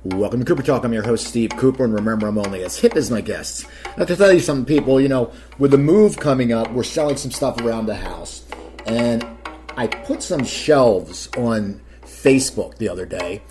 Welcome to Cooper Talk. I'm your host, Steve Cooper, and remember, I'm only as hip as my guests. Now, to tell you some people, with the move coming up, we're selling some stuff around the house, and I put some shelves on Facebook the other day,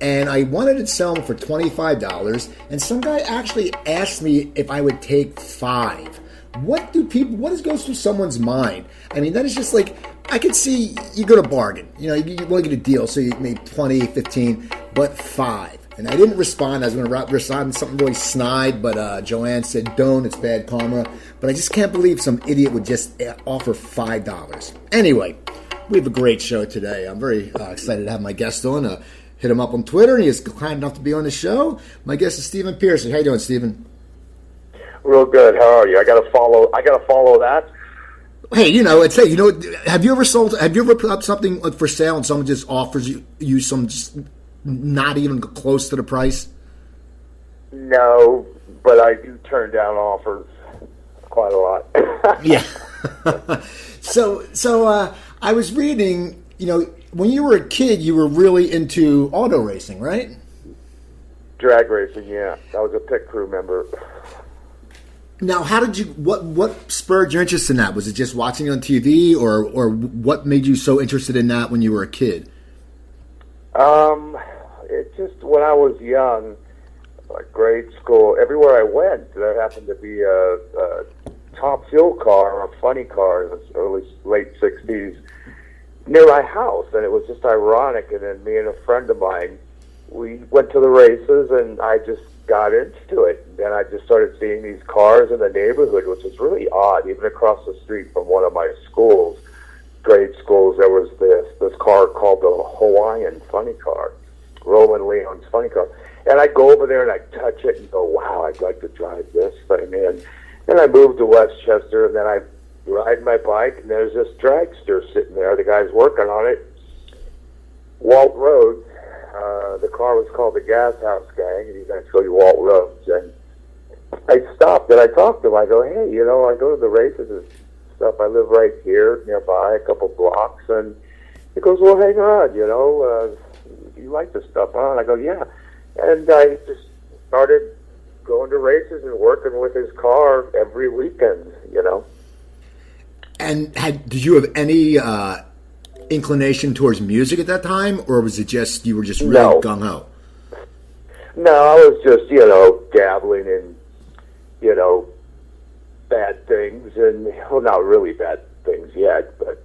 and I wanted to sell them for $25, and some guy actually asked me if I would take 5. What goes through someone's mind? I mean, that is just like, I could see you go to bargain. You want to get a deal, so you made 20, 15, but 5. And I didn't respond. I was going to respond with something really snide, but Joanne said, don't, it's bad karma. But I just can't believe some idiot would just offer $5. Anyway, we have a great show today. I'm very excited to have my guest on. Hit him up on Twitter, and he is kind enough to be on the show. My guest is Stephen Pearson. How you doing, Stephen? Real good. How are you? I gotta follow that. Hey, have you ever put up something for sale and someone just offers you some just not even close to the price? No, but I do turn down offers quite a lot. Yeah. So I was reading, when you were a kid, you were really into auto racing, right? Drag racing, yeah. I was a pit crew member. Now, what spurred your interest in that? Was it just watching it on TV, or what made you so interested in that when you were a kid? It just, when I was young, like grade school, everywhere I went, there happened to be a top fuel car or a funny car in the late 60s near my house, and it was just ironic. And then me and a friend of mine, we went to the races, and I just got into it. And then I just started seeing these cars in the neighborhood, which was really odd. Even across the street from one of my schools, grade schools, there was this car called the Hawaiian funny car, Roland Leon's funny car. And I'd go over there and I'd touch it and go, wow, I'd like to drive this thing. And then I moved to Westchester, and then I ride my bike, and there's this dragster sitting there. The guy's working on it. Walt Rhodes. The car was called the Gas House Gang, and he's going to show you Walt Rhodes. And I stopped and I talked to him. I go, hey, I go to the races and stuff. I live right here nearby, a couple blocks. And he goes, well, hang on, you like this stuff, huh? And I go, yeah. And I just started going to races and working with his car every weekend, And did you have any inclination towards music at that time, or was it just you were just really gung-ho? No, I was just, dabbling in, bad things, and, well, not really bad things yet, but,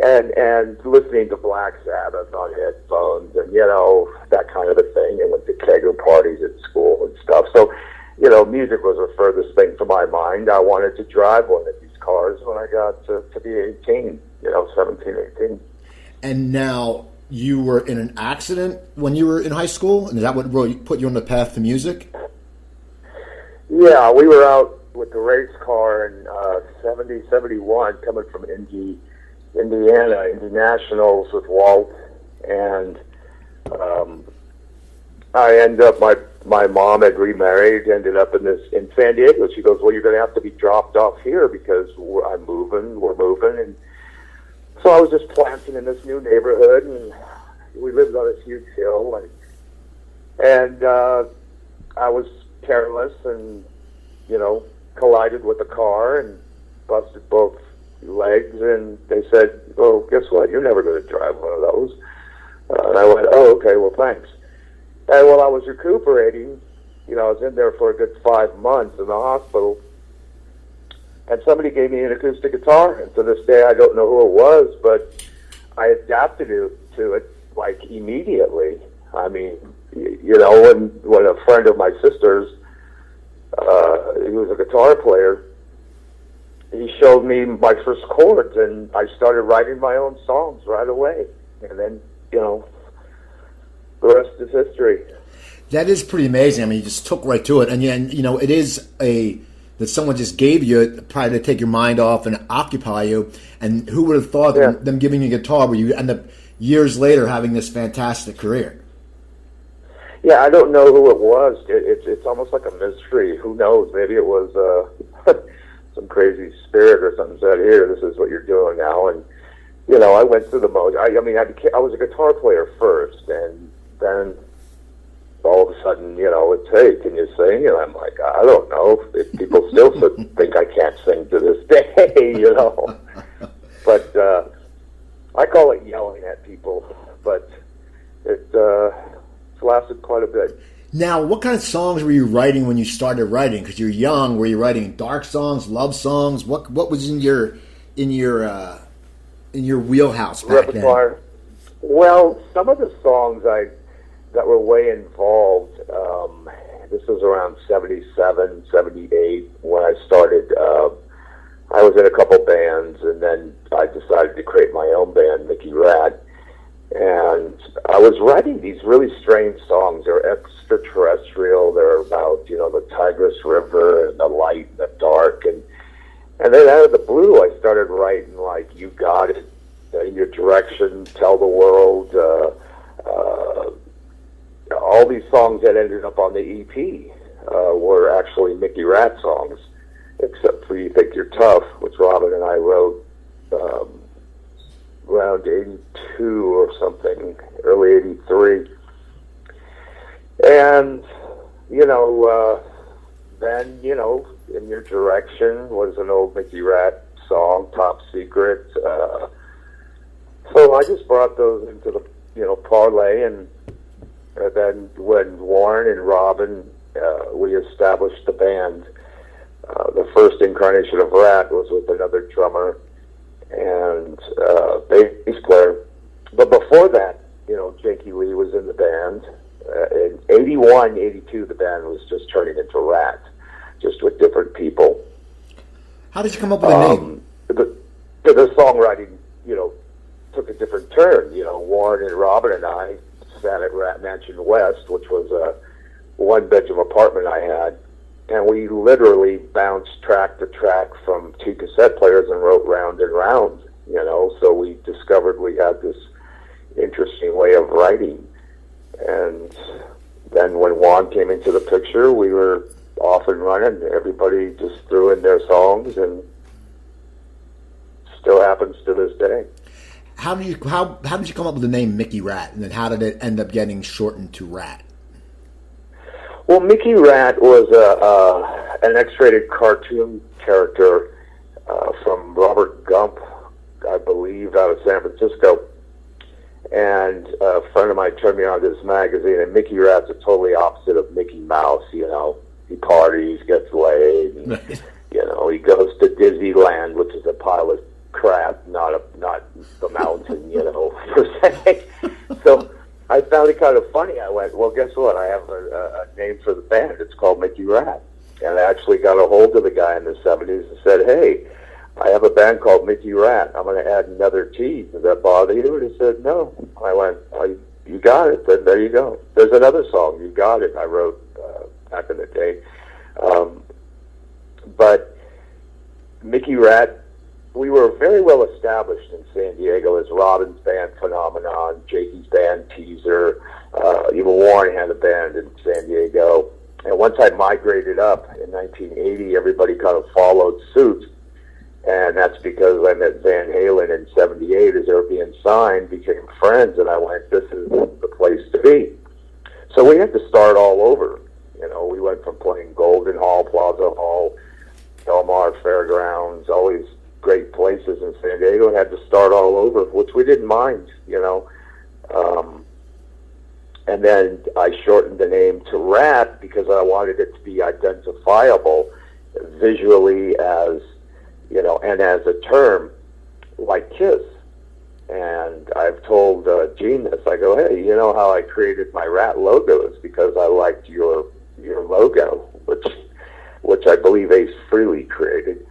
and listening to Black Sabbath on headphones, and, that kind of a thing, and went to kegger parties at school and stuff. So, music was the furthest thing from my mind. I wanted to drive one of these cars when I got to be 18, 17, 18. And now you were in an accident when you were in high school, and is that what really put you on the path to music? Yeah, we were out with the race car in 71, coming from Indiana, Indy Nationals with Walt, and I ended up, my mom had remarried, ended up in San Diego. She goes, well, you're going to have to be dropped off here because we're moving, and so I was just planting in this new neighborhood, and we lived on this huge hill, and I was careless and, collided with a car and busted both legs, and they said, oh, guess what? You're never going to drive one of those. And I went, oh, okay, well, thanks. And while I was recuperating, I was in there for a good 5 months in the hospital, and somebody gave me an acoustic guitar, and to this day I don't know who it was, but I adapted to it like immediately. I mean, when a friend of my sister's, he was a guitar player, he showed me my first chords, and I started writing my own songs right away. And then, the rest is history. That is pretty amazing. I mean, you just took right to it, and it is that someone just gave you probably to take your mind off and occupy you. And who would have thought them giving you a guitar where you end up years later having this fantastic career? Yeah, I don't know who it was. It's almost like a mystery. Who knows? Maybe it was some crazy spirit or something said, here, this is what you're doing now. And, I went through the mode. I was a guitar player first, and then all of sudden, it's, hey, can you sing? And I'm like, I don't know. If people still think I can't sing to this day, But I call it yelling at people, but it's lasted quite a bit. Now, what kind of songs were you writing when you started writing? Because you're young. Were you writing dark songs, love songs? What was in your wheelhouse back Repertoire. then? Well, some of the songs that were way involved. This was around 77, 78 when I started. I was in a couple bands, and then I decided to create my own band, Mickey Rat. And I was writing these really strange songs. They're extraterrestrial. They're about, the Tigris River and the light and the dark. And then out of the blue, I started writing like You Got It, In Your Direction, Tell the World, all these songs that ended up on the EP were actually Mickey Rat songs, except for You Think You're Tough, which Robin and I wrote around 82 or something, early 83. And, then, In Your Direction was an old Mickey Rat song, Top Secret. So I just brought those into the, parlay, and then when Warren and Robin, we established the band, the first incarnation of Rat was with another drummer and bass player. But before that, Jakey Lee was in the band. In 81, 82, the band was just turning into Rat, just with different people. How did you come up with a name? The songwriting, took a different turn. Warren and Robin and I sat at Rat Mansion West, which was a one-bedroom apartment I had, and we literally bounced track to track from two cassette players and wrote round and round, so we discovered we had this interesting way of writing. And then when Juan came into the picture, we were off and running. Everybody just threw in their songs, and still happens to this day. How did you come up with the name Mickey Rat, and then how did it end up getting shortened to Rat? Well, Mickey Rat was an X-rated cartoon character from Robert Gump, I believe, out of San Francisco. And a friend of mine turned me on to this magazine, and Mickey Rat's the totally opposite of Mickey Mouse. He parties, gets laid, and, he goes to Disneyland, which is a pile of crap, not the mountain, per se. So I found it kind of funny. I went, well, guess what? I have a name for the band. It's called Mickey Rat. And I actually got a hold of the guy in the 70s and said, hey, I have a band called Mickey Rat. I'm going to add another T. Does that bother you? And he said, no. I went, oh, you got it. Then there you go. There's another song, You Got It, I wrote back in the day. But Mickey Rat, we were very well established in San Diego as Robin's band Phenomenon, Jakey's band Teaser, even Warren had a band in San Diego. And once I migrated up in 1980, everybody kind of followed suit. And that's because I met Van Halen in 78 as they were being signed, became friends, and I went, this is the place to be. So we had to start all over. We went from playing Golden Hall, Plaza Hall, Del Mar Fairgrounds, all these great places in San Diego, and had to start all over, which we didn't mind, And then I shortened the name to Rat because I wanted it to be identifiable visually as, and as a term, like Kiss. And I've told Gene this. I go, hey, you know how I created my Rat logo? It's because I liked your logo, which I believe Ace Frehley created.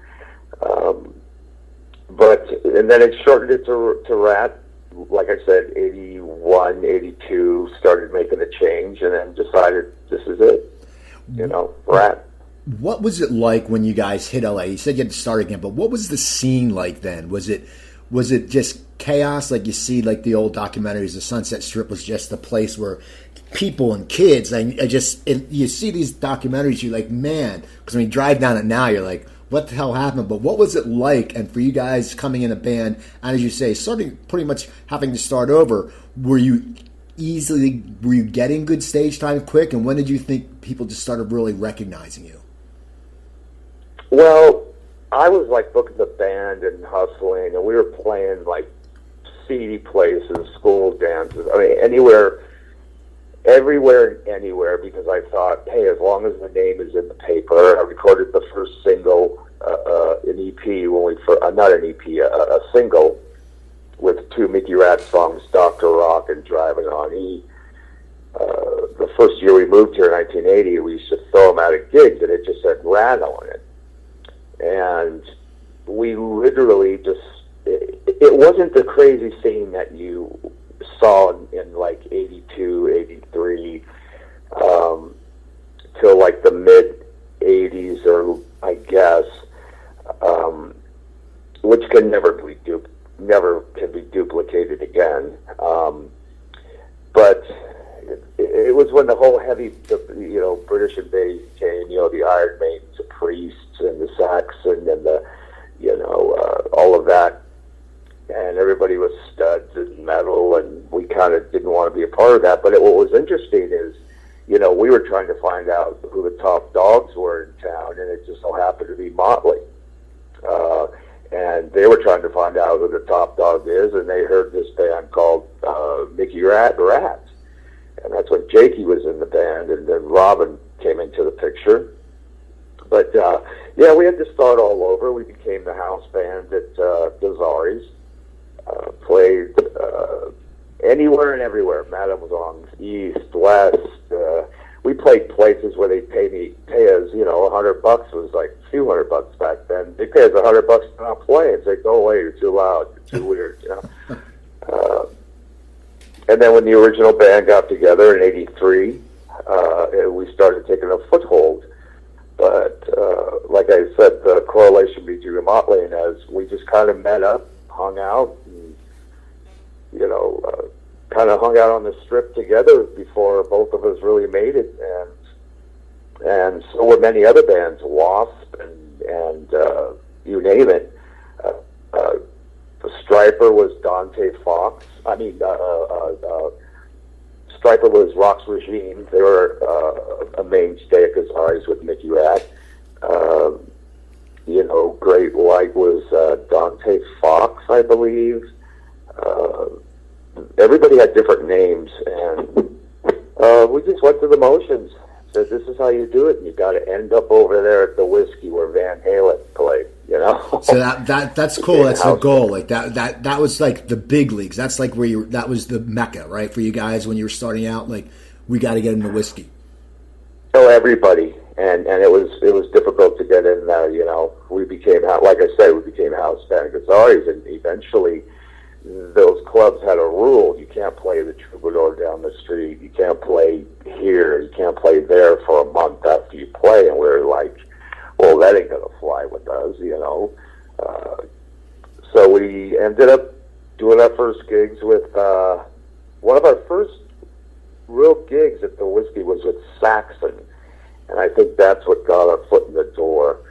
And then it shortened it to Rat. Like I said, 81, 82, started making a change, and then decided this is it. Rat. What was it like when you guys hit LA? You said you had to start again, but what was the scene like then? Was it just chaos, like you see, like the old documentaries? The Sunset Strip was just the place where people and kids. You see these documentaries, you're like, man, because when you drive down it now, you're like, what the hell happened? But what was it like? And for you guys coming in a band, and as you say, starting pretty much having to start over, were you easily were you getting good stage time quick, and when did you think people just started really recognizing you? Well, I was like booking the band and hustling, and we were playing like seedy places, school dances. I mean, everywhere and anywhere, because I thought, hey, as long as the name is in the paper. I recorded the first single, an EP, not an EP, a single with 2 Mickey Rat songs, Dr. Rock and Driving On E. The first year we moved here in 1980, we used to throw them out at gigs, and it just said Rat on it. And we literally just, it wasn't the crazy scene that you saw in like 82, 83, till like the mid 80s, or I guess, which can never be duplicated again. But it was when the whole heavy, British invasion came, the Iron Maidens, the Priests, and the Saxon, and the, all of that. And everybody was studs and metal, and we kind of didn't want to be a part of that. But what was interesting is, we were trying to find out who the top dogs were in town, and it just so happened to be Motley. And they were trying to find out who the top dog is, and they heard this band called Mickey Rat and Rats. And that's when Jakey was in the band, and then Robin came into the picture. But, we had to start all over. We became the house band at Dazari's. Played anywhere and everywhere. Madame was on East, West. We played places where they pay us, $100 was like a few $100 back then. They pay us $100 to not play and say, go away, you're too loud, you're too weird, And then when the original band got together in 83, we started taking a foothold. But like I said, the correlation between Motley and us, we just kind of met up, hung out, and, kind of hung out on the Strip together before both of us really made it. And so were many other bands, Wasp and you name it. The Striper was Dante Fox. Striper was Rock's Regime. They were a mainstay at Kazari's with Mickey Rat. Great White was Dante Fox, I believe. Everybody had different names, and we just went through the motions. Said, this is how you do it, and you got to end up over there at the Whiskey where Van Halen played. So that's cool. That's the goal. Like that was like the big leagues. That's like where that was the mecca, right, for you guys when you were starting out. Like, we got to get in the Whiskey. Oh, everybody, and it was difficult to get in there. We became, like I said, we became house band Kazari's, and eventually those clubs had a rule: you can't play the Troubadour down the street, you can't play here, you can't play there for a month after you play. And we're like, well, that ain't gonna fly with us, So we ended up doing our first gigs with one of our first real gigs at the Whiskey was with Saxon, and I think that's what got our foot in the door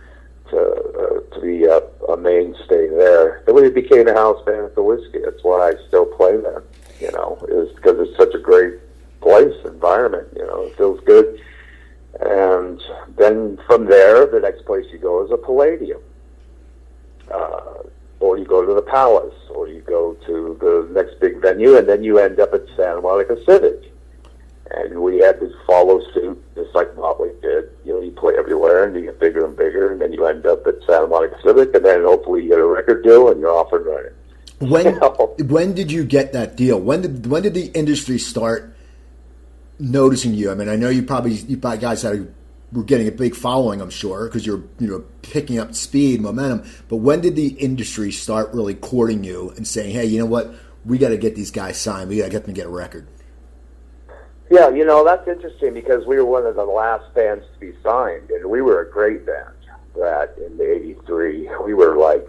to be a mainstay there. Then we became a house band at the Whiskey. That's why I still play there. Is because it's such a great place, environment. It feels good. And then from there, the next place you go is a Palladium, or you go to the Palace, or you go to the next big venue, and then you end up at Santa Monica Civic. And we had to follow suit, just like Motley did. You play everywhere, and you get bigger and bigger, and then you end up at Santa Monica Civic, and then hopefully you get a record deal, and you're off and running. When did you get that deal? When did the industry start noticing you? I mean, I know you guys were getting a big following, I'm sure, because you're picking up speed, momentum. But when did the industry start really courting you and saying, hey, you know what, we got to get these guys signed, we got to get them to get a record? Yeah, that's interesting because we were one of the last bands to be signed, and we were a great band. That in '83, we were like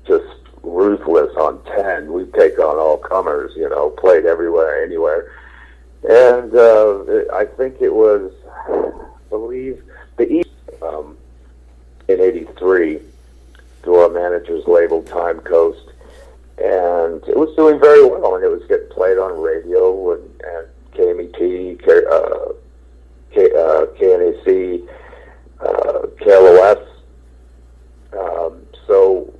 just ruthless on 10. We'd take on all comers, played everywhere, anywhere. And I think it was, I believe, the East in '83 through our manager's label, Time Coast. And it was doing very well, and it was getting played on radio, and KUT, KNAC, KLOS. So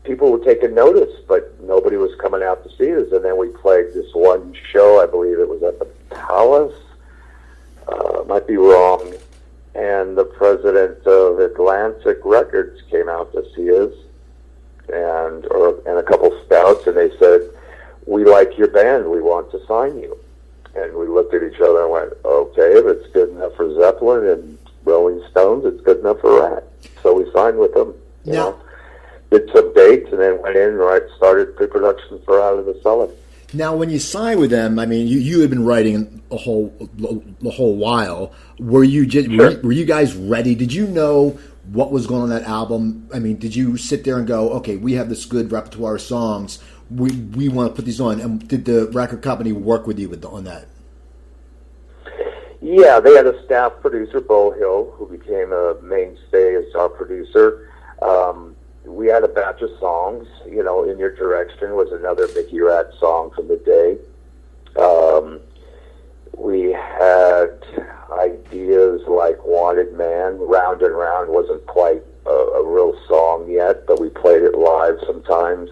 people were taking notice, but nobody was coming out to see us. And then we played this one show, I believe it was at the Palace, might be wrong, and the president of Atlantic Records came out to see us, and a couple scouts, and they said, "We like your band, we want to sign you." And we looked at each other and went, "Okay, if it's good enough for Zeppelin and Rolling Stones, it's good enough for Rat." So we signed with them. You know, did some dates, and then went in and started pre-production for Out of the Cellar. Now, when you signed with them, I mean, you had been writing the whole while. Were you were you guys ready? Did you know what was going on that album? I mean, did you sit there and go, "Okay, we have this good repertoire of songs. We want to put these on"? And did the record company work with you on that? Yeah, they had a staff producer, Bo Hill, who became a mainstay as our producer. We had a batch of songs. You know, "In Your Direction" was another Mickey Rat song from the day. We had ideas like "Wanted Man." "Round and Round" wasn't quite a real song yet, but we played it live sometimes.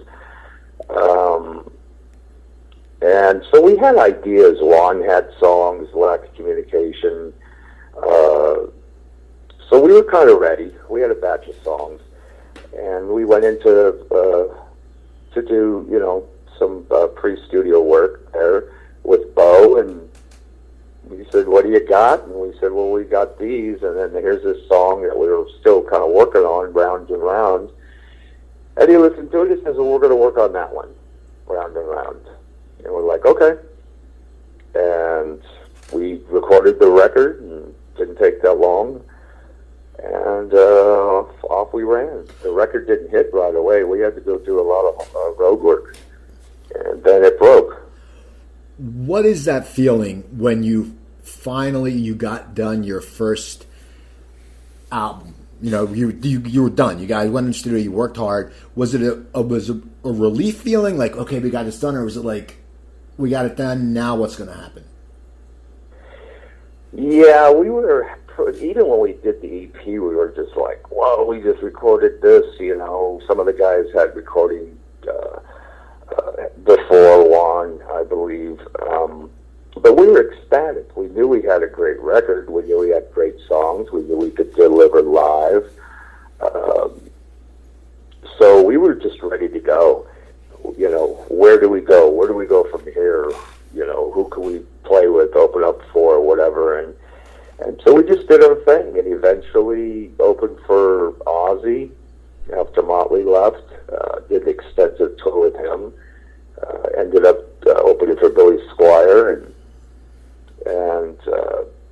And so we had ideas. Juan had songs, "Lack of Communication." So we were kind of ready. We had a batch of songs. And we went into to do, you know, some pre-studio work there with Bo, and we said, "What do you got?" And we said, "Well, we got these, and then here's this song that we were still kind of working on, Round and Round." And he listened to it and says, "Well, we're going to work on that one, Round and Round." And we're like, "Okay." And we recorded the record, and it didn't take that long. And off we ran. The record didn't hit right away. We had to go do a lot of road work. And then it broke. What is that feeling when you finally got done your first album? You know, you were done. You guys went in the studio. You worked hard. Was it a relief feeling, like, okay, we got this done, or was it like, we got it done, now what's going to happen? Yeah, we were, even when we did the EP, we were just like, whoa, we just recorded this, you know. Some of the guys had recording before Juan, I believe. But we were ecstatic. We knew we had a great record. We knew we had great songs. We knew we could deliver live. So we were just ready to go. You know, where do we go? Where do we go from here? You know, who can we play with, open up for, whatever. And so we just did our thing, and eventually opened for Ozzy after Motley left. Did an extensive tour with him. Ended up opening for Billy Squier, and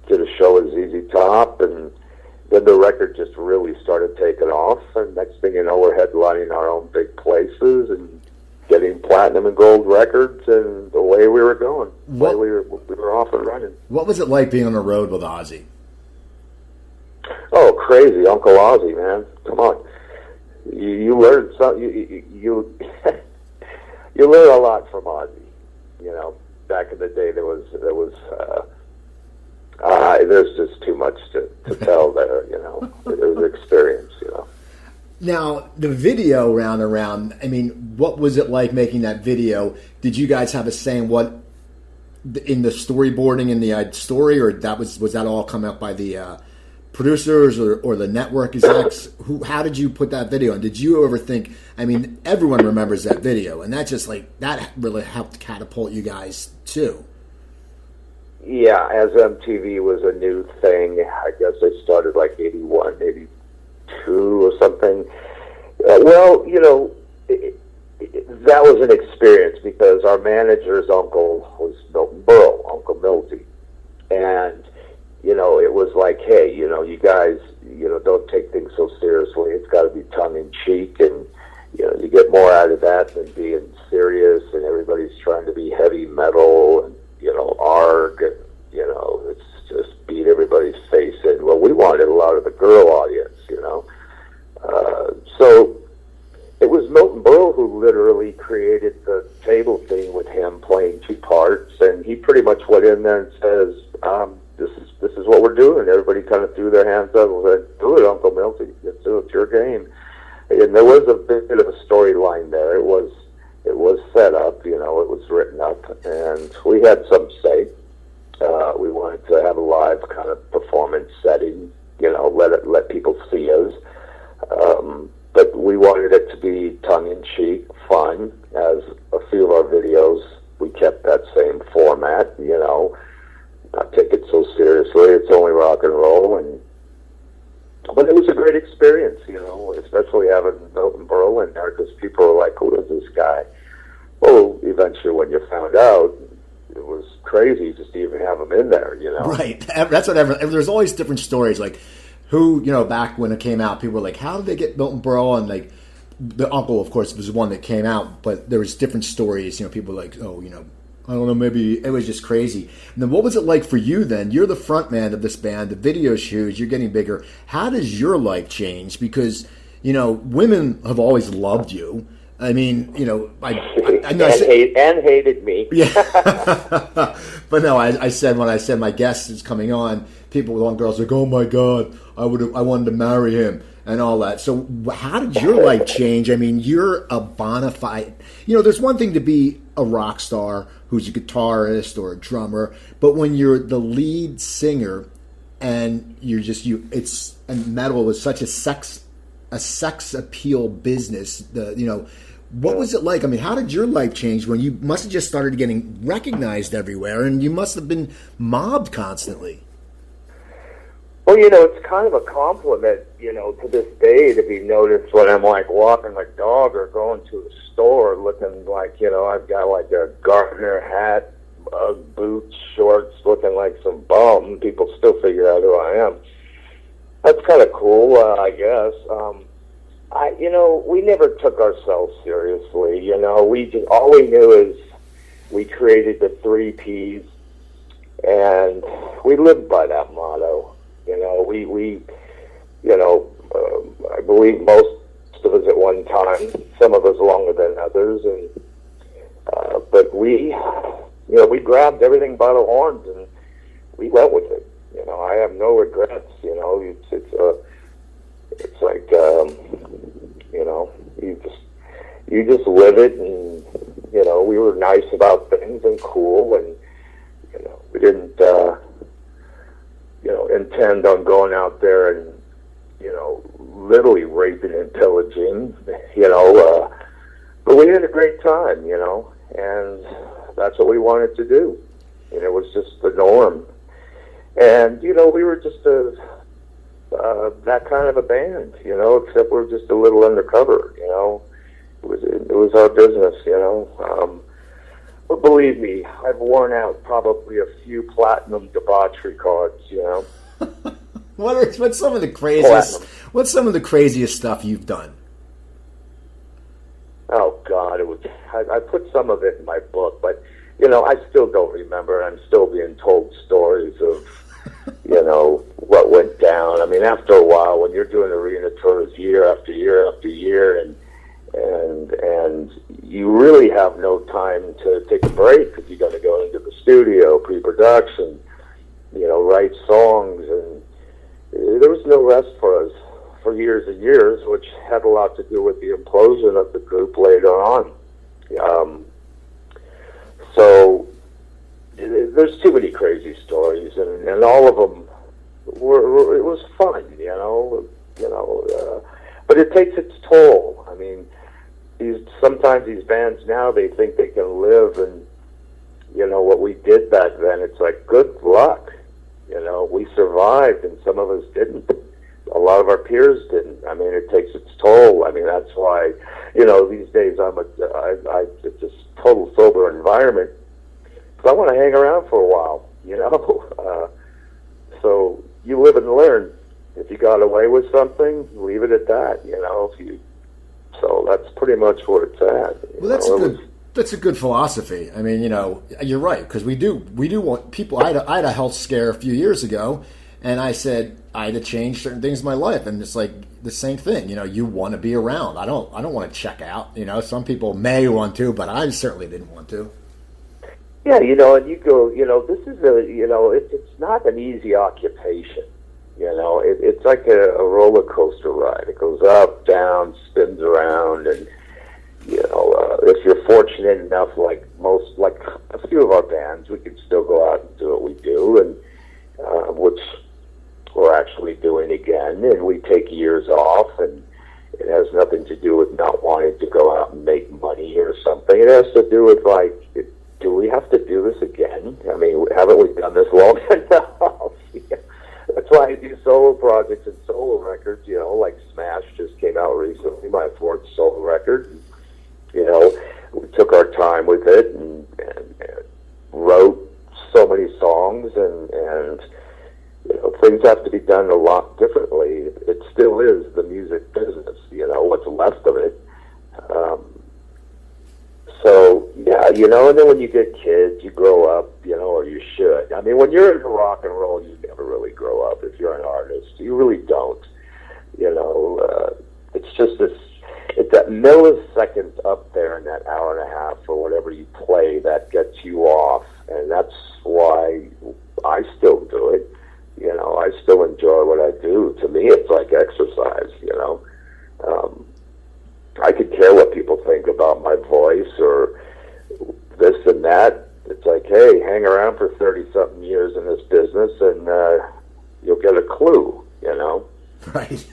did a show with ZZ Top, and then the record just really started taking off. And next thing you know, we're headlining our own big places and getting platinum and gold records, and the way we were going, we were off and running. What was it like being on the road with Ozzy? Oh, crazy, Uncle Ozzy, man! Come on, you learn something. You you learn a lot from Ozzy. You know, back in the day, there's just too much to tell there. You know, it was an experience. You know. Now, the video Round and Round, I mean, what was it like making that video? Did you guys have a say in what, in the storyboarding in the story, or was that all come up by the producers or the network execs? How did you put that video on? Did you ever think, I mean, everyone remembers that video, and that just like, that really helped catapult you guys too. Yeah, as MTV was a new thing, I guess they started like 81, 82 or something. Well, you know, that was an experience because our manager's uncle was Milton Berle, Uncle Milty. And, you know, it was like, hey, you know, you guys, you know, don't take things so seriously. It's got to be tongue-in-cheek, and, you know, you get more out of that than being serious, and everybody's trying to be heavy metal and, you know, arg, and, you know, it's just beat everybody's face in. Well, we wanted a lot of the girl audience, you know. So it was Milton Berle who literally created the table thing with him playing two parts, and he pretty much went in there and says, this is what we're doing. Everybody kind of threw their hands up and said, do it, Uncle Milty. It's your game. And there was a bit of a storyline there. It was set up, it was written up, and we had some say. We wanted to have a live kind of performance setting, let people see us. But we wanted it to be tongue-in-cheek, fun, as a few of our videos, we kept that same format, not take it so seriously. It's only rock and roll, but it was a great experience, especially having Milton Berle in there, because people were like, who is this guy? Well, eventually when you found out, it was crazy just to even have him in there, Right. That's whatever. There's always different stories, like who, back when it came out, people were like, how did they get Milton Berle? And like, the uncle, of course, was the one that came out, but there was different stories, people were like, oh, I don't know, maybe it was just crazy. And then what was it like for you then? You're the front man of this band, the video shoots, you're getting bigger. How does your life change? Because, women have always loved you. I mean, I hated me. Yeah. But no, I said, when I said my guest is coming on, people with on girls like, oh my God, I wanted to marry him and all that. So how did your life change? I mean, you're a bona fide, there's one thing to be a rock star who's a guitarist or a drummer, but when you're the lead singer and and metal is such a sex appeal business, what was it like? I mean, how did your life change when you must have just started getting recognized everywhere and you must have been mobbed constantly? Well, it's kind of a compliment, to this day to be noticed when I'm like walking my dog or going to a store looking like, I've got like a gardener hat, boots, shorts, looking like some bum. People still figure out who I am. That's kind of cool, I guess. We never took ourselves seriously. All we knew is we created the 3 Ps, and we lived by that motto. I believe most of us at one time, some of us longer than others, but we grabbed everything by the horns and we went with it. I have no regrets. It's like you just live it, and we were nice about things and cool, and we didn't intend on going out there and literally raping and pillaging, but we had a great time, and that's what we wanted to do, and it was just the norm. And we were just that kind of a band, except we're just a little undercover, It was our business, But believe me, I've worn out probably a few platinum debauchery cards, What's some of the craziest? Platinum. What's some of the craziest stuff you've done? Oh God, I put some of it in my book, but I still don't remember. I'm still being told stories of what went down. I mean, after a while, when you're doing arena tours year after year after year, and you really have no time to take a break because you got to go into the studio, pre-production, write songs, and there was no rest for us for years and years, which had a lot to do with the implosion of the group later on. So there's too many crazy stories, and all of them it was fun, but it takes its toll. I mean, sometimes these bands now, they think they can live, and what we did back then, it's like, good luck. We survived, and some of us didn't. A lot of our peers didn't. I mean, it takes its toll. I mean, that's why, these days it's a total sober environment. So I want to hang around for a while, so you live and learn. If you got away with something, leave it at that, So that's pretty much where it's at. Well, that's a good philosophy. I mean, you're right, because we do want people. I had a health scare a few years ago, and I said I had to change certain things in my life, and it's like the same thing. You want to be around. I don't want to check out. Some people may want to, but I certainly didn't want to. Yeah, and you go, this is it's not an easy occupation. It's like a roller coaster ride. It goes up, down, spins around, and if you're fortunate enough, like a few of our bands, we can still go out and do what we do, and which we're actually doing again, and we take years off, and it has nothing to do with not wanting to go out and make money or something. It has to do with do we have to do this again? I mean, haven't we done this long enough? That's why I do solo projects and solo records, like Smash just came out recently, my fourth solo record. We took our time with it and wrote so many songs, and things have to be done a lot differently. It still is the music business, what's left of it. So, yeah, and then when you get kids, you grow up, or you should. I mean, when you're into rock and roll, you never really grow up if you're an artist. You really don't. It's just it's that millisecond up there in that hour and a half or whatever you play that gets you off. And that's why I still do it. I still enjoy what I do. To me, it's like exercise, I could care what people think about my voice or this and that. It's like, hey, hang around for 30-something years in this business and you'll get a clue, Right.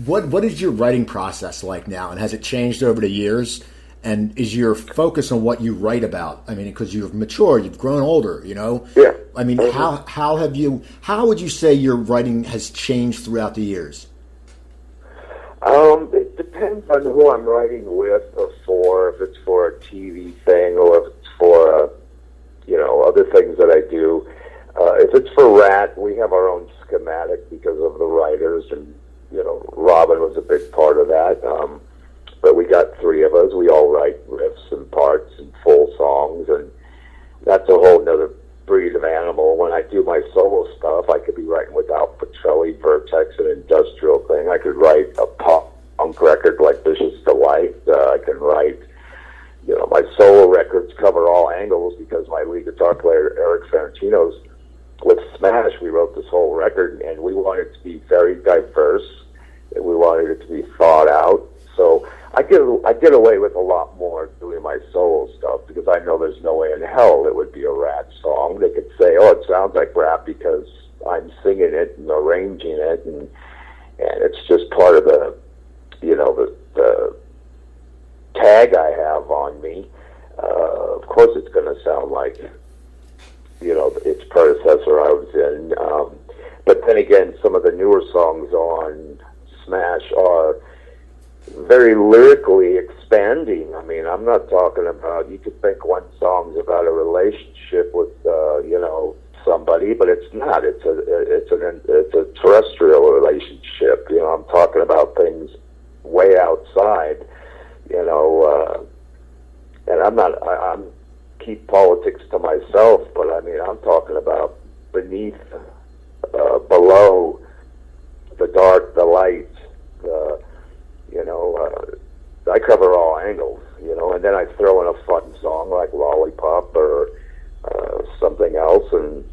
What is your writing process like now, and has it changed over the years? And is your focus on what you write about? I mean, because you've matured, you've grown older, Yeah. I mean, how would you say your writing has changed throughout the years? It depends on who I'm writing with or for, if it's for a TV thing or if it's for, other things that I do. If it's for Rat, we have our own schematic because of the writers, and, Robin was a big part of that. But we got three of us. We all write riffs and parts and full songs, and that's a whole nother breed of animal. When I do my solo stuff, I could be writing with Al Petrelli, Vertex, an industrial thing. I could write a punk record like Vicious Delight. I can write, my solo records cover all angles because my lead guitar player, Eric Ferentino's, with Smash, we wrote this whole record, and we wanted it to be very diverse, and we wanted it to be thought out. So I get away with a lot more doing my solo stuff because I know there's no way in hell it would be a Rat song. They could say, oh, it sounds like Rat because I'm singing it and arranging it, and it's just part of the tag I have on me. Of course it's going to sound like, its predecessor I was in. But then again, some of the newer songs on Smash are very lyrically expanding. I mean, I'm not talking about, you could think one song's about a relationship with, somebody, but it's not. It's a terrestrial relationship. I'm talking about things way outside, and I'm keep politics to myself, but I mean, I'm talking about beneath, below, the dark, the light, I cover all angles, and then I throw in a fun song like Lollipop or something else, and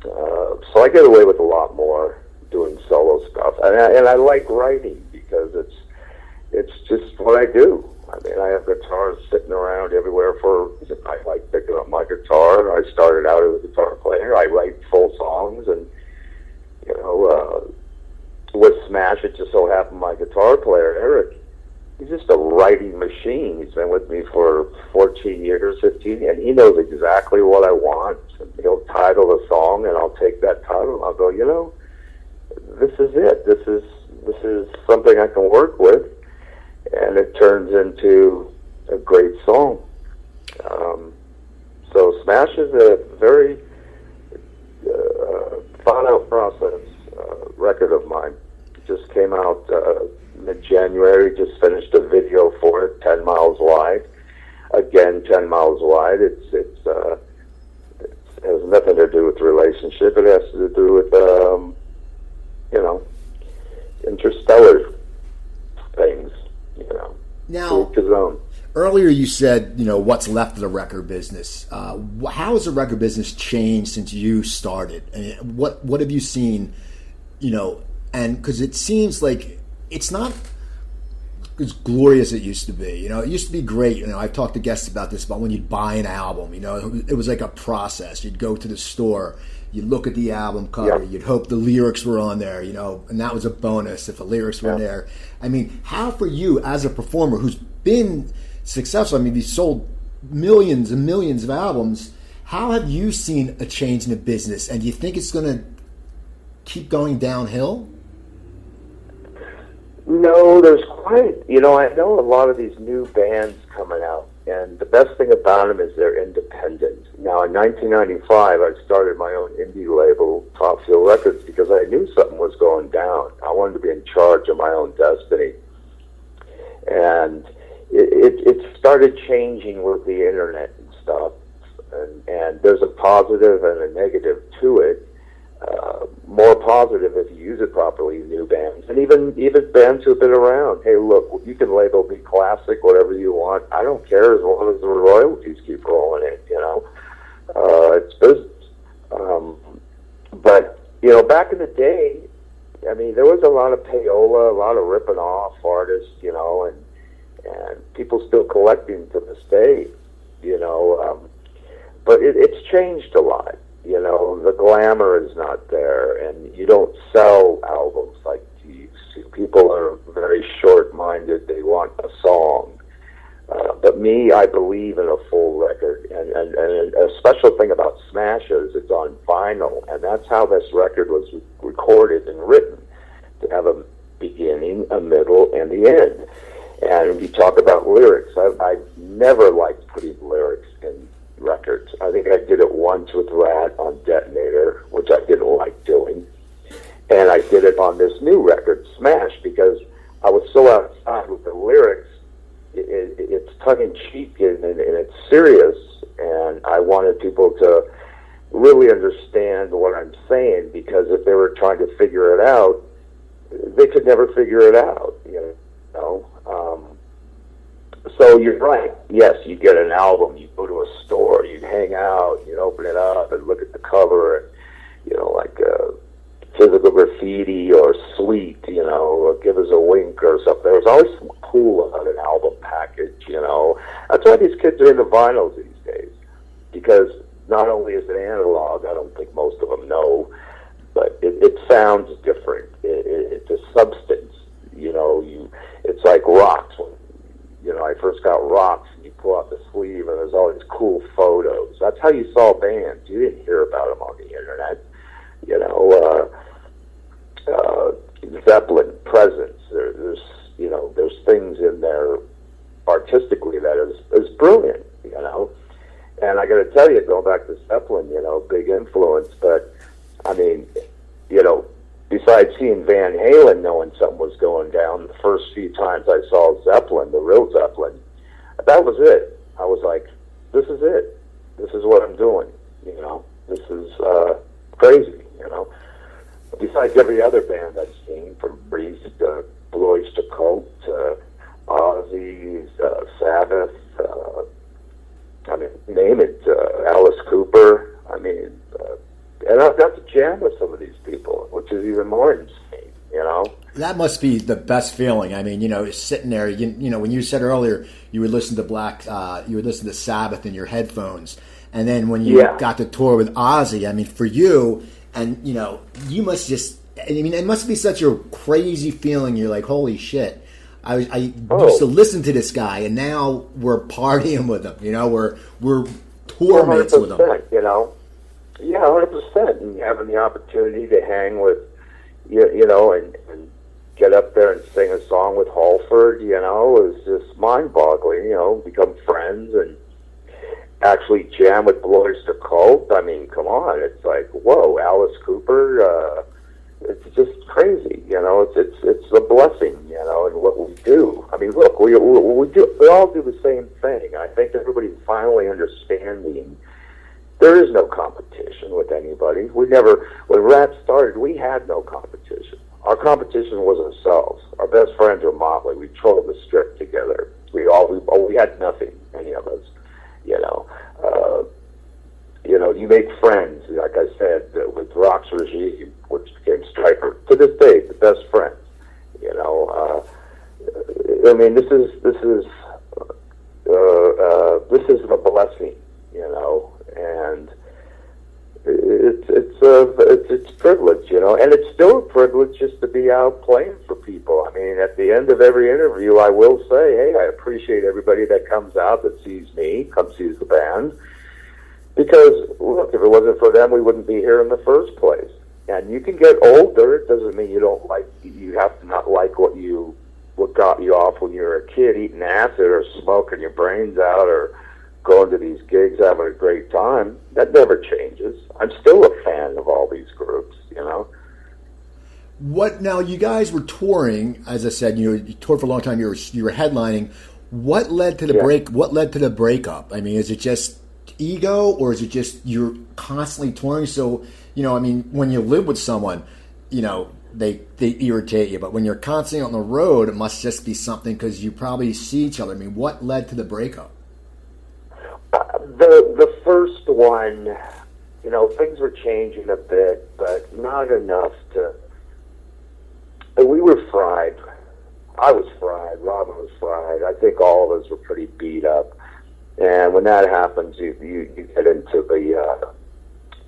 so I get away with a lot more doing solo stuff, and I like writing because it's just what I do. I mean, I have guitars sitting around everywhere I like picking up my guitar. I started out as a guitar player. I write full songs, and with Smash, it just so happened my guitar player, Eric, he's just a writing machine. He's been with me for 14 years, 15, and he knows exactly what I want. And he'll title the song, and I'll take that title, and I'll go, this is it. This is something I can work with, and it turns into a great song. So Smash is a very thought-out process record of mine. It just came out mid-January, just finished a video for it, 10 Miles Wide. Again, 10 Miles Wide. It has nothing to do with the relationship. It has to do with, interstellar things, Now, to his own. earlier you said, what's left of the record business. How has the record business changed since you started? And what have you seen, and because it seems like it's not as glorious as it used to be. It used to be great. I've talked to guests about this, about when you'd buy an album, it was like a process. You'd go to the store, you'd look at the album cover, you'd hope the lyrics were on there, and that was a bonus if the lyrics were there. I mean, how for you as a performer who's been successful, you sold millions and millions of albums, how have you seen a change in the business? And do you think it's going to keep going downhill? No, there's quite, I know a lot of these new bands coming out, and the best thing about them is they're independent. Now, in 1995, I started my own indie label, Top Fuel Records, because I knew something was going down. I wanted to be in charge of my own destiny. And it started changing with the internet and stuff, and there's a positive and a negative to it. More positive if you use it properly, new bands, and even bands who've been around. Hey, look, you can label me classic, whatever you want. I don't care as long as the royalties keep rolling in. It's business. But back in the day, there was a lot of payola, a lot of ripping off artists, and people still collecting to this day, but it's changed a lot. The glamour is not there, and you don't sell albums like these. People are very short-minded. They want a song. But me, I believe in a full record. And a special thing about Smash is it's on vinyl, and that's how this record was recorded and written, to have a beginning, a middle, and the end. And you talk about lyrics. I never liked putting lyrics in records. I think I did it once with Rat on Detonator, which I didn't like doing. And I did it on this new record, Smash, because I was so outside with the lyrics. It's tongue-in-cheek and it's serious, and I wanted people to really understand what I'm saying, because if they were trying to figure it out, they could never figure it out, So you're right. Yes, you get an album, you go to a store, you hang out, you open it up and look at the cover, and like Physical Graffiti or Sweet, or Give Us a Wink or something. There was always something cool about an album package. That's why these kids are into vinyls these days, because not only is it analog, I don't think most of them know, but it sounds different. It's a substance. It's like rocks. I first got rocks, and you pull out the sleeve, and there's all these cool photos. That's how you saw bands. You didn't hear about them on the internet. Zeppelin, Presence. There's things in there artistically that is brilliant. And I got to tell you, going back to Zeppelin, big influence. But besides seeing Van Halen, knowing something was going down, the first few times I saw Zeppelin, the real Zeppelin, that was it. I was like, this is it. This is what I'm doing. This is crazy. Besides every other band I've seen, from Breeze to Blue Oyster Cult to Ozzy, Sabbath, name it, Alice Cooper. And I've got to jam with some of these people, which is even more insane, That must be the best feeling. Sitting there, when you said earlier you would listen to Sabbath in your headphones, and then when you got to tour with Ozzy, for you, and you must just, it must be such a crazy feeling. You're like, holy shit. I used to listen to this guy, and now we're partying with him. We're tour mates with him. Yeah, 100%. And having the opportunity to hang with, and get up there and sing a song with Halford, is just mind-boggling. Become friends and actually jam with Blue Oyster Cult. Come on, it's like, whoa, Alice Cooper. It's just crazy, It's a blessing, in what we do. Look, we all do the same thing. I think everybody's finally understanding. There is no competition with anybody. When Rat started, we had no competition. Our competition was ourselves. Our best friends were Motley. We trolled the strip together. We had nothing, any of us, you know. You make friends, like I said, with Rock's Regime, which became Stryper. To this day, the best friends. You know, I mean, this is a blessing. You know, and it's privilege. You know, and it's still a privilege just to be out playing for people. I mean, at the end of every interview, I will say, hey, I appreciate everybody that comes out that sees me, sees the band. Because, look, if it wasn't for them, we wouldn't be here in the first place. And you can get older. It doesn't mean you have to not like what got you off when you were a kid, eating acid or smoking your brains out or going to these gigs, having a great time. That never changes. I'm still a fan of all these groups, you know. Now, you guys were touring, as I said, you toured for a long time. You were headlining. What led to the break? What led to the breakup? I mean, is it just ego, or is it just you're constantly touring? So, you know, I mean, when you live with someone, you know, they irritate you, but when you're constantly on the road, it must just be something because you probably see each other. I mean, what led to the breakup? The first one, you know, things were changing a bit, but not enough to. We were fried. I was fried. Robin was fried. I think all of us were pretty beat up. And when that happens, you get into the,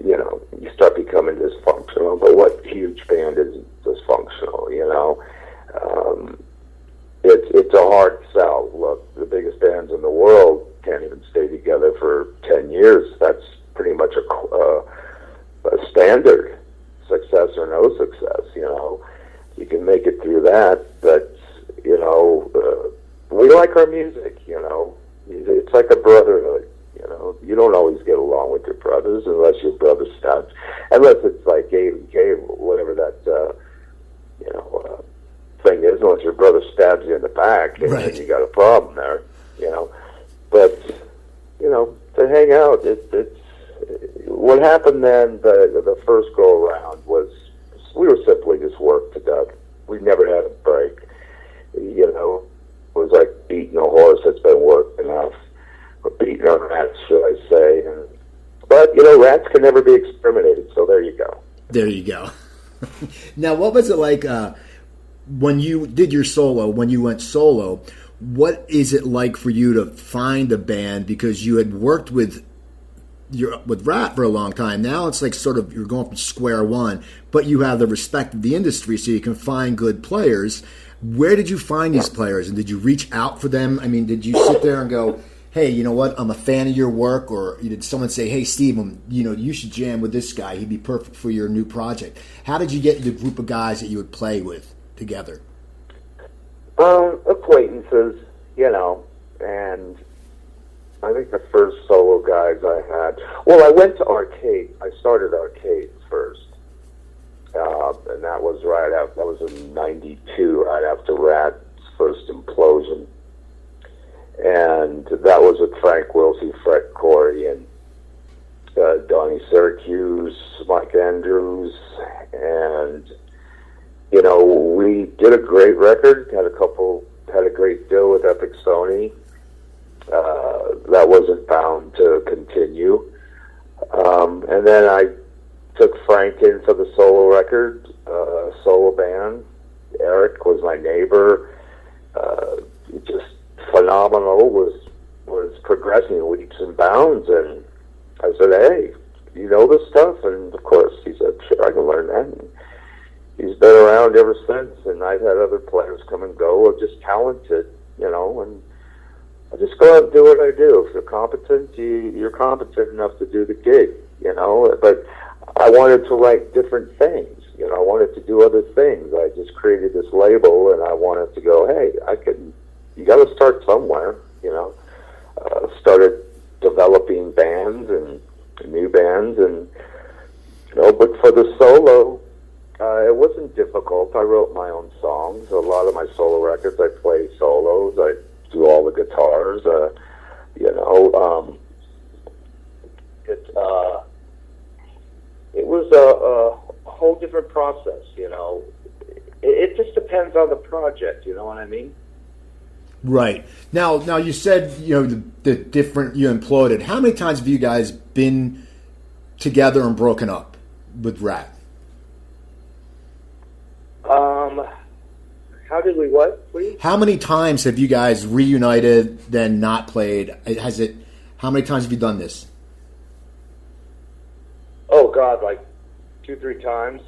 you know, you start becoming dysfunctional. But what huge band is dysfunctional, you know? It's a hard sell. Look, the biggest bands in the world can't even stay together for 10 years. That's pretty much a standard, success or no success, you know? You can make it through that, but, you know, we like our music, you know? It's like a brotherhood, you know. You don't always get along with your brothers unless your brother stabs. Unless it's like Galen Cave, whatever that, you know, thing is. Unless your brother stabs you in the back, and then you got a problem there, you know. But, you know, to hang out, it's what happened then. The first go around was we were simply just worked to death. We never had a break, you know. It was like beating a horse that's been worked enough, or beating a rat, should I say. But, you know, rats can never be exterminated, so there you go. There you go. Now, what was it like when you did your solo, when you went solo? What is it like for you to find a band? Because you had worked with Rat for a long time. Now it's like sort of you're going from square one, but you have the respect of the industry, so you can find good players. Where did you find these players, and did you reach out for them? I mean, did you sit there and go, hey, you know what, I'm a fan of your work, or did someone say, hey, Steve, you know, you should jam with this guy, he'd be perfect for your new project? How did you get the group of guys that you would play with together? Acquaintances, you know, and I think the first solo guys I had, well, I went to Arcade. I started Arcades first. And that was that was in 92, right after Rat's first implosion. And that was with Frank Wilsey, Fred Corey, and Donnie Syracuse, Mike Andrews, and, you know, we did a great record, had a great deal with Epic Sony. That wasn't bound to continue. And then I took Frank in for the solo record, solo band. Eric was my neighbor. Just phenomenal, was progressing leaps and bounds. And I said, hey, you know this stuff? And of course, he said, sure, I can learn that. And he's been around ever since. And I've had other players come and go, just talented, you know, and I just go out and do what I do. If you're competent, you're competent enough to do the gig, you know. But I wanted to write different things, you know. I wanted to do other things. I just created this label, and I wanted to go, hey, you got to start somewhere, you know. Started developing bands and new bands, and, you know, but for the solo, it wasn't difficult. I wrote my own songs. A lot of my solo records, I play solos. I do all the guitars, you know. It was a whole different process, you know. It just depends on the project, you know what I mean? Right. Now you said, the different, you imploded. How many times have you guys been together and broken up with Rat? How did we what, please? How many times have you guys reunited, then not played? How many times have you done this? Oh, God, like 2-3 times.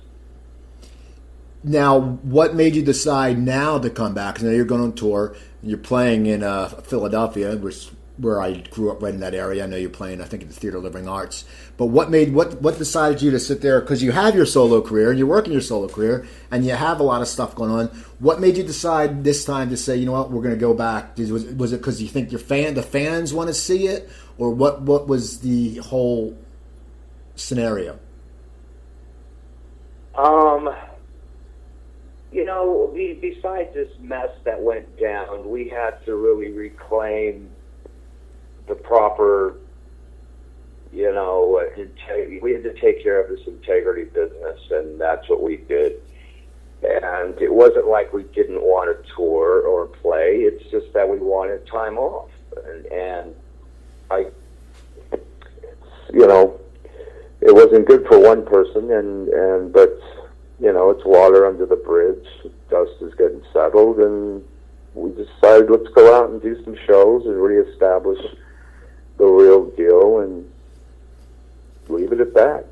Now, what made you decide now to come back? Because now you're going on tour. You're playing in Philadelphia, where I grew up right in that area. I know you're playing, I think, at the Theater of Living Arts. But what decided you to sit there? Because you have your solo career, and you're working your solo career, and you have a lot of stuff going on. What made you decide this time to say, you know what, we're going to go back? Was it because you think the fans want to see it? Or what was the whole scenario? Besides this mess that went down, we had to really reclaim the proper, we had to take care of this integrity business, and that's what we did. And it wasn't like we didn't want to tour or play. It's just that we wanted time off. And it wasn't good for one person, but it's water under the bridge. Dust is getting settled, and we decided, let's go out and do some shows and reestablish the real deal and leave it at that,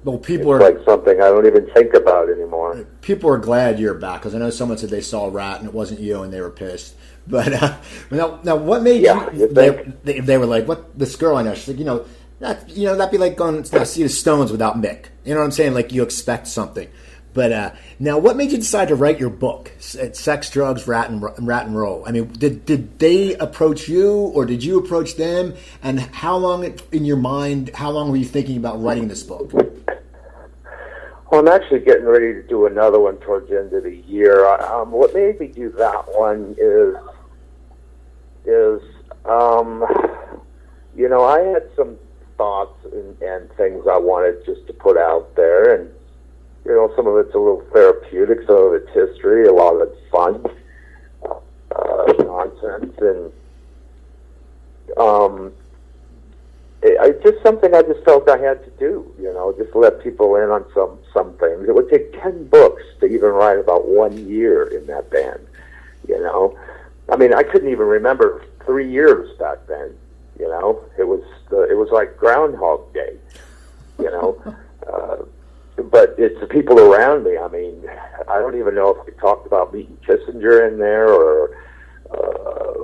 Well, it's like something I don't even think about anymore. People are glad you're back, because I know someone said they saw Rat and it wasn't you, and they were pissed. But now, what made you? They were like, "What? This girl I know." She's like, that'd be like going to see the Stones without Mick. You know what I'm saying? Like, you expect something. But now, what made you decide to write your book, Sex, Drugs, Rat and Roll? I mean, did they approach you, or did you approach them? And how long, in your mind, were you thinking about writing this book? Well, I'm actually getting ready to do another one towards the end of the year. What made me do that one is I had some thoughts and things I wanted just to put out there, and some of it's a little therapeutic, some of it's history, a lot of it's fun, nonsense, and it's just something I just felt I had to do, just let people in on some things. It would take 10 books to even write about 1 year in that band, I mean, I couldn't even remember 3 years back then, it was like Groundhog Day, but it's the people around me. I mean, I don't even know if we talked about meeting Kissinger in there or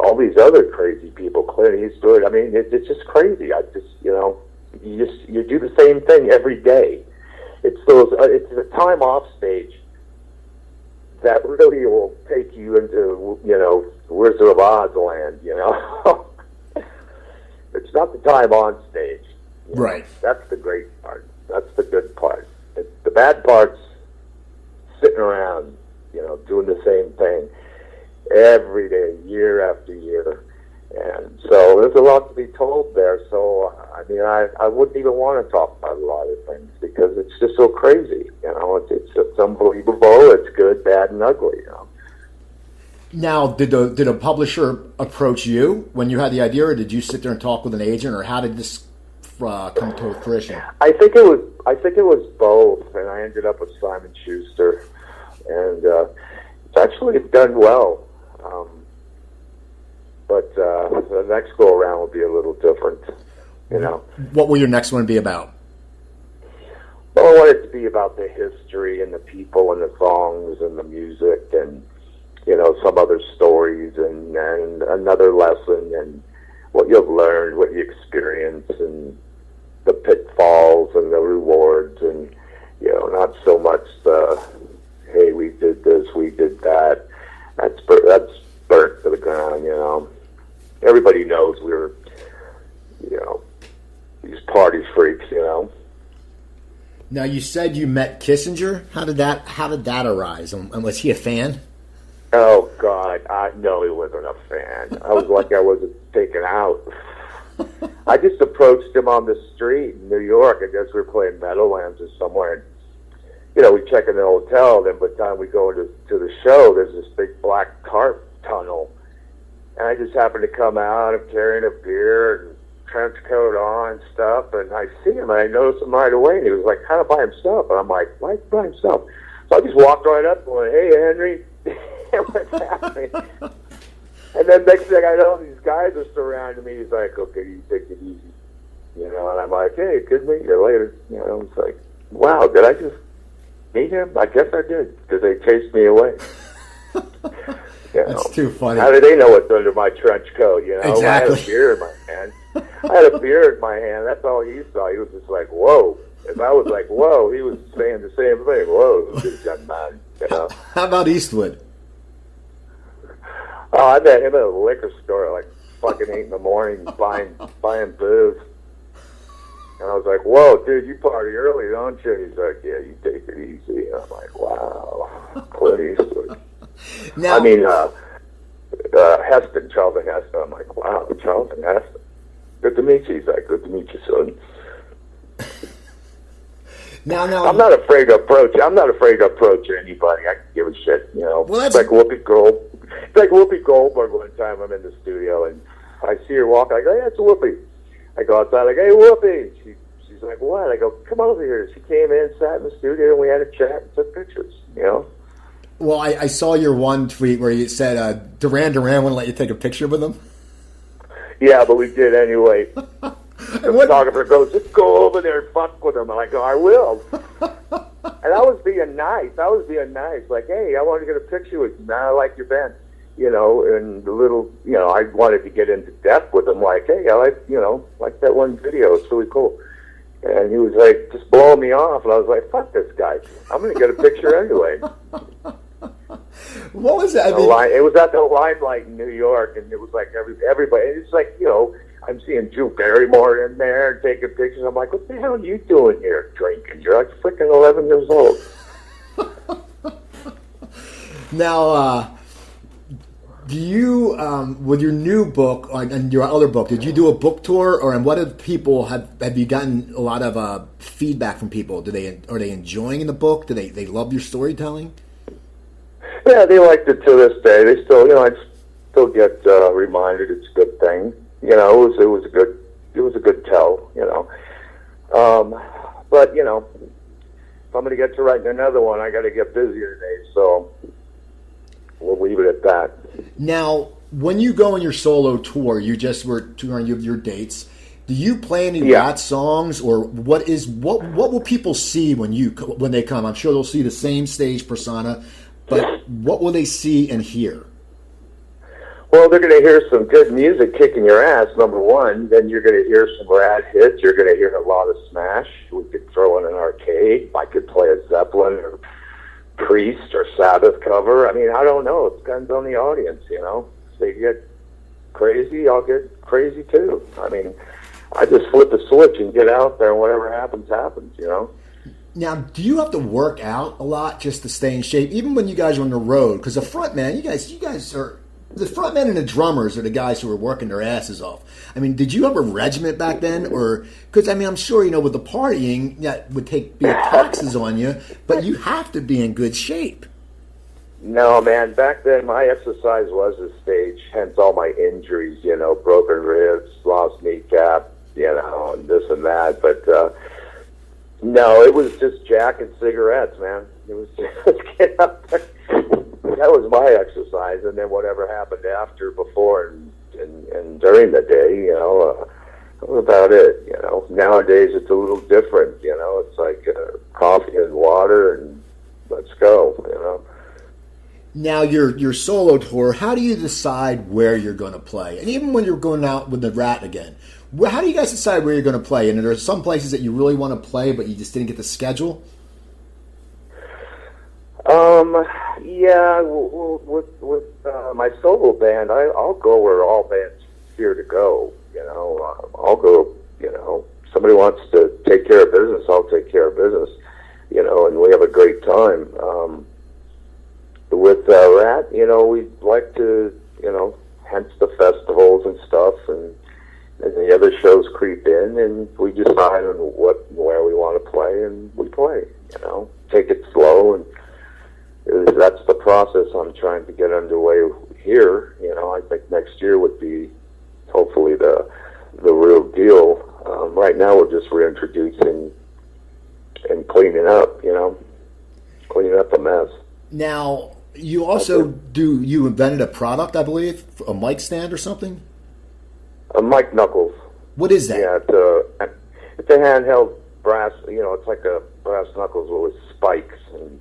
all these other crazy people, Clint Eastwood. I mean, it's just crazy. You do the same thing every day. It's it's the time off stage that really will take you into, Wizard of Oz land, It's not the time on stage. Right. That's the great part. That's the good part. The bad part's sitting around, doing the same thing every day, year after year. And so there's a lot to be told there. So, I mean, I wouldn't even want to talk about a lot of things because it's just so crazy. It's unbelievable. It's good, bad, and ugly. Now, did a publisher approach you when you had the idea, or did you sit there and talk with an agent, or how did this come to fruition? I think it was both, and I ended up with Simon Schuster, and it's actually done well. But the next go around will be a little different, What will your next one be about? Well, I want it to be about the history and the people and the songs and the music and some other stories and another lesson and what you've learned, what you experience, and the pitfalls and the rewards, and not so much the hey, we did this, we did that. That's burnt to the ground. Everybody knows we were these party freaks. Now, you said you met Kissinger. How did that arise? And was he a fan? Oh God, no, he wasn't a fan. I was like I wasn't taken out. I just approached him on the street in New York. I guess we were playing Meadowlands or somewhere. And, we check in the hotel. Then by the time we go to the show, there's this big black tarp tunnel. and I just happened to come out. I'm carrying a beer and trench coat on and stuff, and I see him, and I notice him right away, and he was like kind of by himself, and I'm like, why by himself? So I just walked right up and went, hey, Henry, what's happening? And then next thing I know, these guys are surrounding me. He's like, okay, you take it easy. You know, and I'm like, hey, good meet you later. You know, it's like, wow, did I just meet him? I guess I did, because they chased me away. That's too funny. How do they know what's under my trench coat? You know, exactly. I had a beer in my hand. I had a beer in my hand. That's all he saw. He was just like, whoa. If I was like, whoa, he was saying the same thing. Whoa, this young man. You know? How about Eastwood? Oh, I met him at a liquor store at like fucking 8 in the morning buying booze. And I was like, whoa, dude, you party early, don't you? He's like, yeah, you take it easy. And I'm like, wow, Clint Eastwood. Now, I mean, Heston, Charlton Heston. I'm like, wow, Charlton Heston. Good to meet you. He's like, good to meet you, son. Now, I'm not afraid to approach. I'm not afraid to approach anybody. I can give a shit, you know. Well, it's like Whoopi Goldberg. It's like Whoopi Goldberg. One time I'm in the studio and I see her walk. I go, hey, it's Whoopi. I go outside. I go, hey, Whoopi. She's like, what? I go, come over here. She came in, sat in the studio, and we had a chat and took pictures. You know. Well, I saw your one tweet where you said Duran Duran wouldn't let you take a picture with him. Yeah, but we did anyway. The photographer goes, just go over there and fuck with him. And I go, I will. And I was being nice. Like, hey, I want to get a picture with you, man. I like your band. You know, and I wanted to get into depth with him. Like, hey, I like that one video. It's really cool. And he was like, just blowing me off. And I was like, fuck this guy. I'm going to get a picture anyway. What was that? It was at the Limelight in New York, and it was like everybody. It's like, you know, I'm seeing Drew Barrymore in there taking pictures. I'm like, what the hell are you doing here drinking? You're like freaking 11 years old. Now, do you, with your new book and your other book, did you do a book tour, or and what have people have you gotten a lot of feedback from people? Are they enjoying the book? Do they love your storytelling? Yeah, they liked it to this day. They still, you know, I still get reminded it's a good thing. You know, it was a good tell. You know, but you know, if I'm going to get to writing another one, I got to get busier today. So we'll leave it at that. Now, when you go on your solo tour, you just were touring your dates. Do you play any Rat songs, or what will people see when they come? I'm sure they'll see the same stage persona, but what will they see and hear? Well, they're going to hear some good music kicking your ass, number one. Then you're going to hear some Rat hits. You're going to hear a lot of Smash. We could throw in an arcade. I could play a Zeppelin or Priest or Sabbath cover. I mean, I don't know. It depends on the audience, you know. If they get crazy, I'll get crazy too. I mean, I just flip a switch and get out there, and whatever happens, happens, you know. Now, do you have to work out a lot just to stay in shape, even when you guys are on the road? Because the front man, you guys are... The frontmen and the drummers are the guys who are working their asses off. I mean, did you have a regiment back then? Or, because, I mean, I'm sure, you know, with the partying, that would be taxes on you, but you have to be in good shape. No, man, back then my exercise was the stage, hence all my injuries, you know, broken ribs, lost kneecap, you know, and this and that. But, no, it was just Jack and cigarettes, man. It was just get up there. That was my exercise, and then whatever happened after, before, and during the day, you know, that was about it. You know, nowadays it's a little different. You know, it's like coffee and water, and let's go. You know. Now your solo tour, how do you decide where you're going to play? And even when you're going out with the Rat again, how do you guys decide where you're going to play? And are there some places that you really want to play, but you just didn't get the schedule? Yeah, with my solo band, I'll go where all bands fear to go. You know, I'll go. You know, somebody wants to take care of business, I'll take care of business. You know, and we have a great time. With Rat, you know, we like to, you know, hence the festivals and stuff, and the other shows creep in, and we decide on where we want to play, and we play. You know, take it slow, and that's the process I'm trying to get underway here. You know, I think next year would be hopefully the real deal. Right now we're just reintroducing and cleaning up, cleaning up the mess. Now, you also you invented a product, I believe, a mic stand or something? A Mike Knuckles. What is that? Yeah, it's a handheld brass, it's like a brass knuckles with spikes and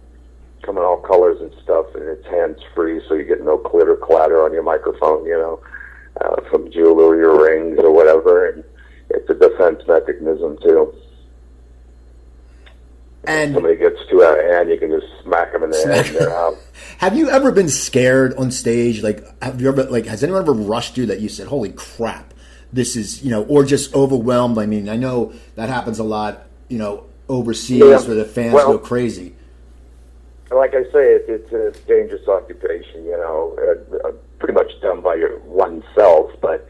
come in all colors and stuff, and it's hands-free, so you get no clitter clatter on your microphone, from jewelry or rings or whatever, and it's a defense mechanism, too. And if somebody gets too out of hand, you can just smack them in the head and they're out. Have you ever been scared on stage? Has anyone ever rushed you that you said, holy crap, this is, or just overwhelmed? I mean, I know that happens a lot, overseas where the fans go crazy. Like I say, it's a dangerous occupation, pretty much done by oneself, but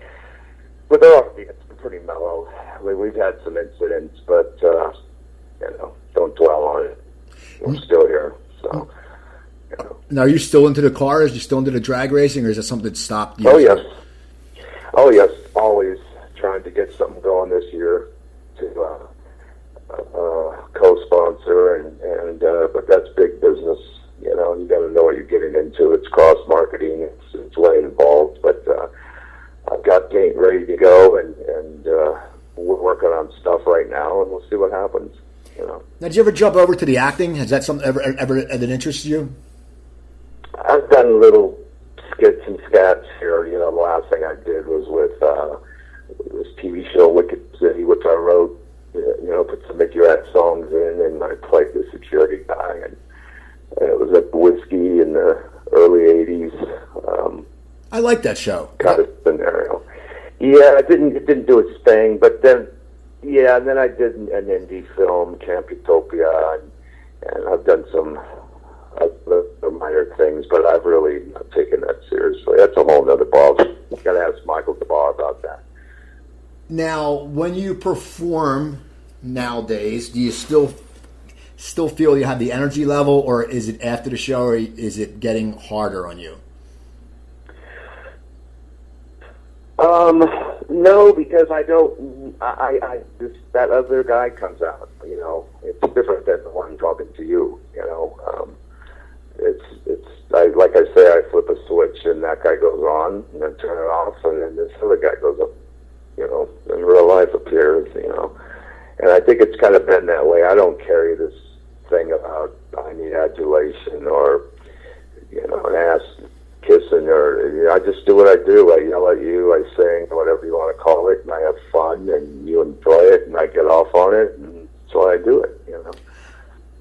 with our audience, it's pretty mellow. We've had some incidents, but, don't dwell on it. We're still here, so, Now, are you still into the cars? Are you still into the drag racing, or is it something that stopped you? Oh, yes. Always trying to get something going this year to co-sponsor, but that's big business. You got to know what you're getting into. It's cross-marketing. It's way involved, but I've got game ready to go, and we're working on stuff right now, and we'll see what happens. Now, did you ever jump over to the acting? Has that something ever that interests you? I've done little skits and scats here. The last thing I did was with this TV show Wicked City, which I wrote. Put some Mickey Rat songs in, and I played the security guy, and it was at Whiskey in the early '80s. I like that show. Kind of scenario. Yeah, it didn't do its thing, but then. Yeah, and then I did an indie film, Camp Utopia, and I've done some other minor things, but I've really not taken that seriously. That's a whole other ball. You got to ask Michael DeBar about that. Now, when you perform nowadays, do you still feel you have the energy level, or is it after the show, or is it getting harder on you? No, because I don't. That other guy comes out. It's different than the one talking to you. Like I say, I flip a switch and that guy goes on, and then turn it off, and then this other guy goes up. In real life appears. And I think it's kind of been that way. I don't carry this thing about I need adulation or an ass kissing, or I just do what I do. I yell at you, I sing, whatever you want to call it, and I have fun, and you enjoy it, and I get off on it, and that's why I do it.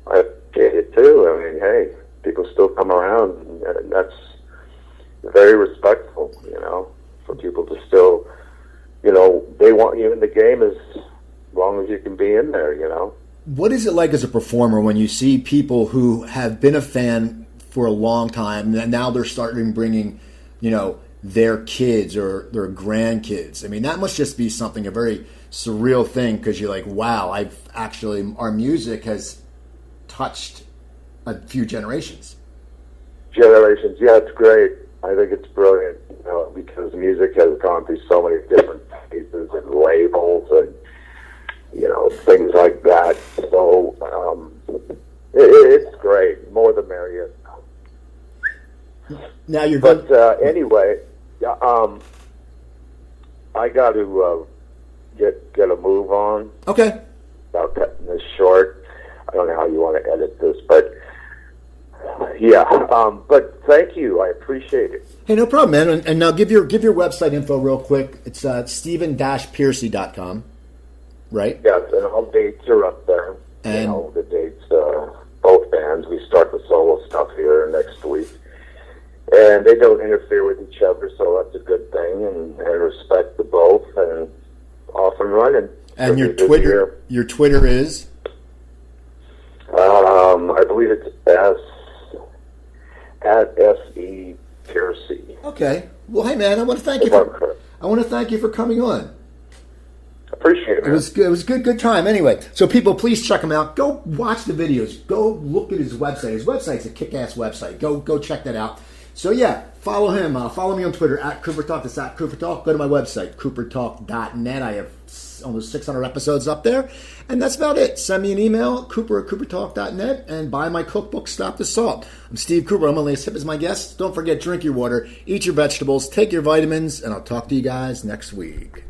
I appreciate it too. I mean, hey, people still come around, and that's very respectful. For people to still, they want you in the game as long as you can be in there. What is it like as a performer when you see people who have been a fan for a long time, and now they're starting bringing, their kids or their grandkids? I mean, that must just be a very surreal thing, because you're like, wow, our music has touched a few generations. Yeah, it's great. I think it's brilliant, because music has gone through so many different phases and labels and, things like that. So, it's great. More the merrier. Now you're good. But anyway, I got to get a move on. Okay. About cutting this short. I don't know how you want to edit this, but yeah. But thank you. I appreciate it. Hey, no problem, man. And now give your website info real quick. It's Stephen-Pearcy.com, right? Yes, and all dates are up there. And the dates. Both bands. We start the solo stuff here next week. And they don't interfere with each other, so that's a good thing. And I respect the both, and off and running. And your Twitter is? I believe it's at S.E. Pearcy. Okay. Well, hey, man, I want to thank you for coming on. Appreciate it, man. It was a good time. Anyway, so people, please check him out. Go watch the videos. Go look at his website. His website's a kick-ass website. Go check that out. So yeah, follow him. Follow me on Twitter at Cooper Talk. That's at Cooper Talk. Go to my website, coopertalk.net. I have almost 600 episodes up there. And that's about it. Send me an email, cooper@coopertalk.net, and buy my cookbook, Stop the Salt. I'm Steve Cooper. I'm only as hip as my guests. Don't forget, drink your water, eat your vegetables, take your vitamins, and I'll talk to you guys next week.